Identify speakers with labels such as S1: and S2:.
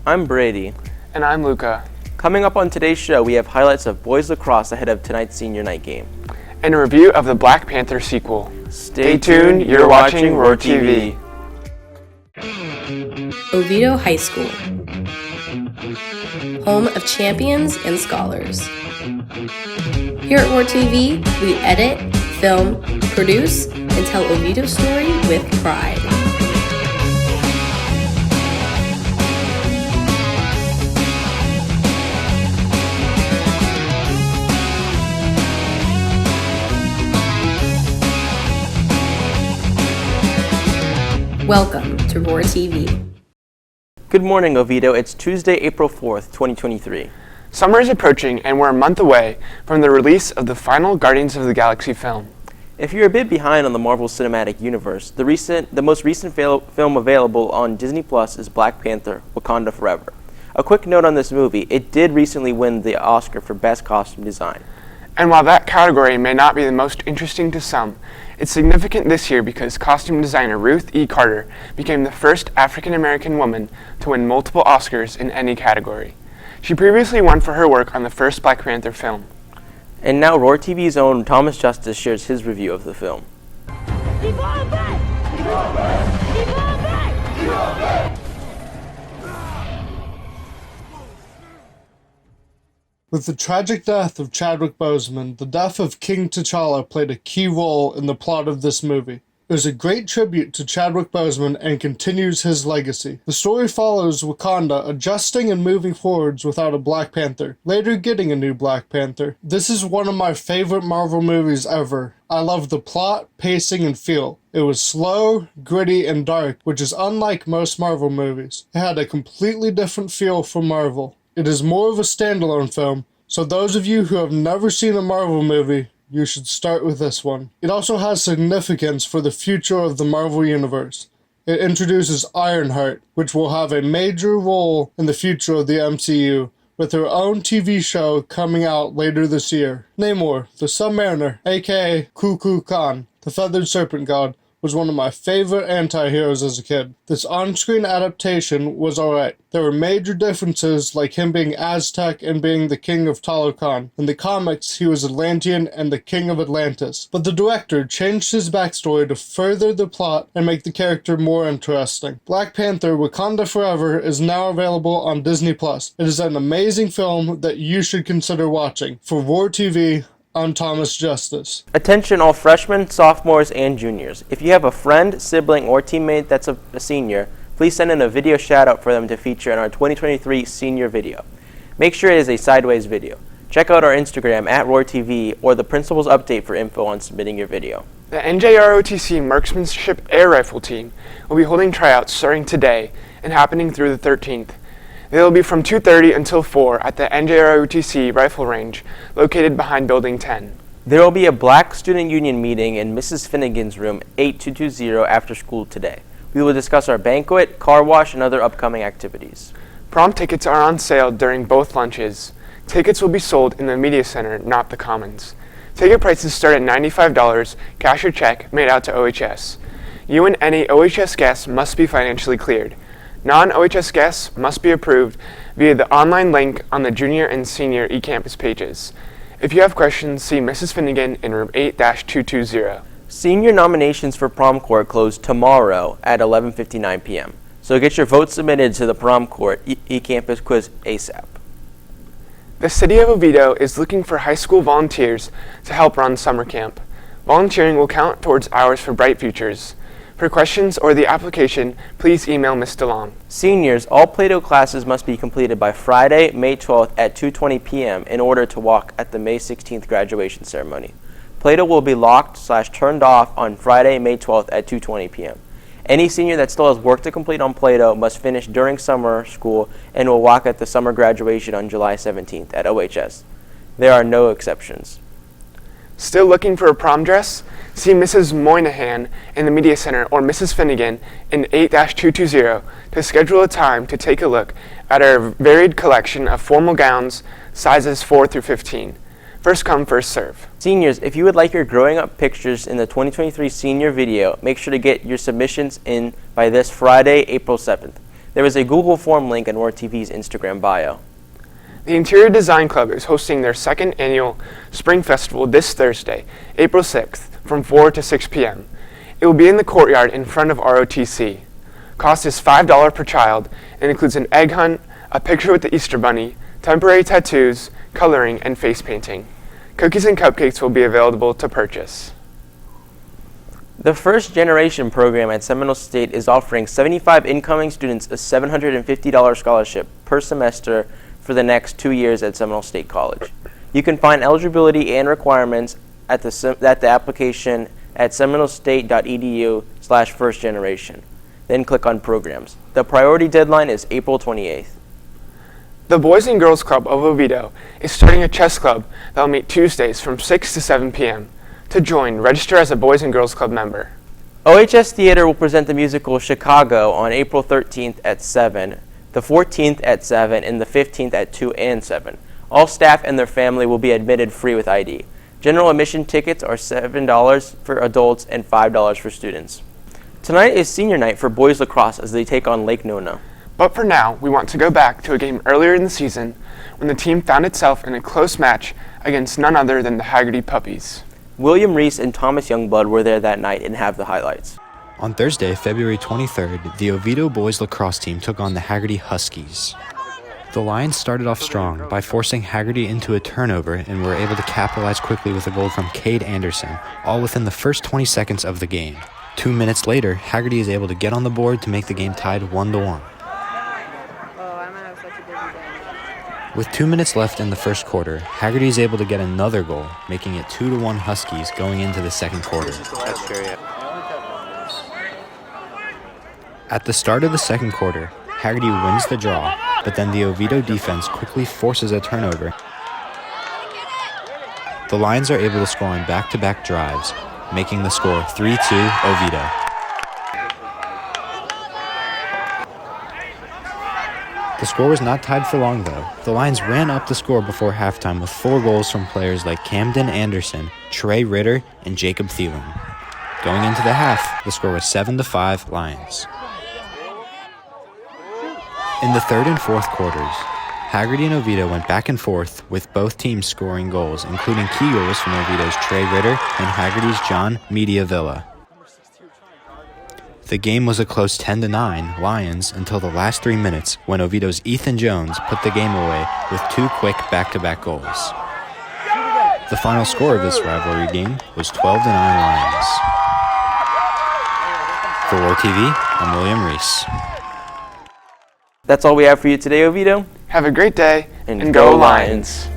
S1: I'm Brady.
S2: And I'm Luca.
S1: Coming up on today's show, we have highlights of boys lacrosse ahead of tonight's senior night game.
S2: And a review of the Black Panther sequel.
S1: Stay tuned, you're watching Roar TV.
S3: Oviedo High School, home of champions and scholars. Here at Roar TV, we edit, film, produce, and tell Oviedo's story with pride. Welcome to Roar TV.
S1: Good morning, Oviedo. It's Tuesday, April 4th, 2023.
S2: Summer is approaching and we're a month away from the release of the final Guardians of the Galaxy film.
S1: If you're a bit behind on the Marvel Cinematic Universe, the most recent film available on Disney Plus is Black Panther: Wakanda Forever. A quick note on this movie, it did recently win the Oscar for Best Costume Design.
S2: And while that category may not be the most interesting to some, it's significant this year because costume designer Ruth E. Carter became the first African-American woman to win multiple Oscars in any category. She previously won for her work on the first Black Panther film.
S1: And now Roar TV's own Thomas Justice shares his review of the film.
S4: With the tragic death of Chadwick Boseman, the death of King T'Challa played a key role in the plot of this movie. It was a great tribute to Chadwick Boseman and continues his legacy. The story follows Wakanda adjusting and moving forwards without a Black Panther, later getting a new Black Panther. This is one of my favorite Marvel movies ever. I love the plot, pacing, and feel. It was slow, gritty, and dark, which is unlike most Marvel movies. It had a completely different feel from Marvel. It is more of a standalone film, so those of you who have never seen a Marvel movie, you should start with this one. It also has significance for the future of the Marvel Universe. It introduces Ironheart, which will have a major role in the future of the MCU, with her own TV show coming out later this year. Namor, the Submariner, aka Kukulkan, the Feathered Serpent God, was one of my favorite anti-heroes as a kid. This on-screen adaptation was alright. There were major differences, like him being Aztec and being the king of Talokan. In the comics, he was Atlantean and the king of Atlantis. But the director changed his backstory to further the plot and make the character more interesting. Black Panther: Wakanda Forever is now available on Disney+. It is an amazing film that you should consider watching. For Roar TV, I'm Thomas Justice.
S1: Attention all freshmen, sophomores, and juniors. If you have a friend, sibling, or teammate that's a senior, please send in a video shout-out for them to feature in our 2023 senior video. Make sure it is a sideways video. Check out our Instagram at RoarTV or the principal's update for info on submitting your video.
S2: The NJROTC Marksmanship Air Rifle Team will be holding tryouts starting today and happening through the 13th. They will be from 2:30 until 4 at the NJROTC Rifle Range, located behind Building 10.
S1: There will be a Black Student Union meeting in Mrs. Finnegan's room 8220 after school today. We will discuss our banquet, car wash, and other upcoming activities.
S2: Prom tickets are on sale during both lunches. Tickets will be sold in the Media Center, not the Commons. Ticket prices start at $95, cash or check made out to OHS. You and any OHS guests must be financially cleared. Non-OHS guests must be approved via the online link on the junior and senior eCampus pages. If you have questions, see Mrs. Finnegan in room 8-220.
S1: Senior nominations for prom court close tomorrow at 11:59 p.m. So get your votes submitted to the prom court eCampus quiz ASAP.
S2: The City of Oviedo is looking for high school volunteers to help run summer camp. Volunteering will count towards hours for Bright Futures. For questions or the application, please email Ms. DeLong.
S1: Seniors, all Play-Doh classes must be completed by Friday, May 12th at 2:20 p.m. in order to walk at the May 16th graduation ceremony. Play-Doh will be locked/turned off on Friday, May 12th at 2:20 p.m. Any senior that still has work to complete on Play-Doh must finish during summer school and will walk at the summer graduation on July 17th at OHS. There are no exceptions.
S2: Still looking for a prom dress? See Mrs. Moynihan in the Media Center or Mrs. Finnegan in 8-220 to schedule a time to take a look at our varied collection of formal gowns, sizes 4 through 15. First come, first serve.
S1: Seniors, if you would like your growing up pictures in the 2023 senior video, make sure to get your submissions in by this Friday, April 7th. There is a Google form link in ORTV's Instagram bio.
S2: The Interior Design Club is hosting their second annual Spring Festival this Thursday, April 6th, from 4 to 6 p.m. It will be in the courtyard in front of ROTC. Cost is $5 per child and includes an egg hunt, a picture with the Easter Bunny, temporary tattoos, coloring, and face painting. Cookies and cupcakes will be available to purchase.
S1: The First Generation program at Seminole State is offering 75 incoming students a $750 scholarship per semester for the next 2 years at Seminole State College. You can find eligibility and requirements at the application at seminolestate.edu/firstgeneration. Then click on Programs. The priority deadline is April 28th.
S2: The Boys and Girls Club of Oviedo is starting a chess club that will meet Tuesdays from 6 to 7 p.m. To join, register as a Boys and Girls Club member.
S1: OHS Theater will present the musical Chicago on April 13th at 7, the 14th at 7, and the 15th at 2 and 7. All staff and their family will be admitted free with ID. General admission tickets are $7 for adults and $5 for students. Tonight is senior night for boys lacrosse as they take on Lake Nona.
S2: But for now, we want to go back to a game earlier in the season when the team found itself in a close match against none other than the Haggerty Puppies.
S1: William Reese and Thomas Youngblood were there that night and have the highlights.
S5: On Thursday, February 23rd, the Oviedo boys lacrosse team took on the Haggerty Huskies. The Lions started off strong by forcing Haggerty into a turnover and were able to capitalize quickly with a goal from Cade Anderson, all within the first 20 seconds of the game. 2 minutes later, Haggerty is able to get on the board to make the game tied 1-1. With 2 minutes left in the first quarter, Haggerty is able to get another goal, making it 2-1 Huskies going into the second quarter. At the start of the second quarter, Haggerty wins the draw, but then the Oviedo defense quickly forces a turnover. The Lions are able to score on back-to-back drives, making the score 3-2 Oviedo. The score was not tied for long though. The Lions ran up the score before halftime with 4 goals from players like Camden Anderson, Trey Ritter, and Jacob Thielen. Going into the half, the score was 7-5 Lions. In the third and fourth quarters, Haggerty and Oviedo went back and forth with both teams scoring goals, including key goals from Oviedo's Trey Ritter and Haggerty's John Mediavilla. The game was a close 10-9 Lions until the last 3 minutes when Oviedo's Ethan Jones put the game away with 2 quick back-to-back goals. The final score of this rivalry game was 12-9 Lions. For War TV, I'm William Reese.
S1: That's all we have for you today, Oviedo.
S2: Have a great day
S1: And
S2: go
S1: go
S2: Lions!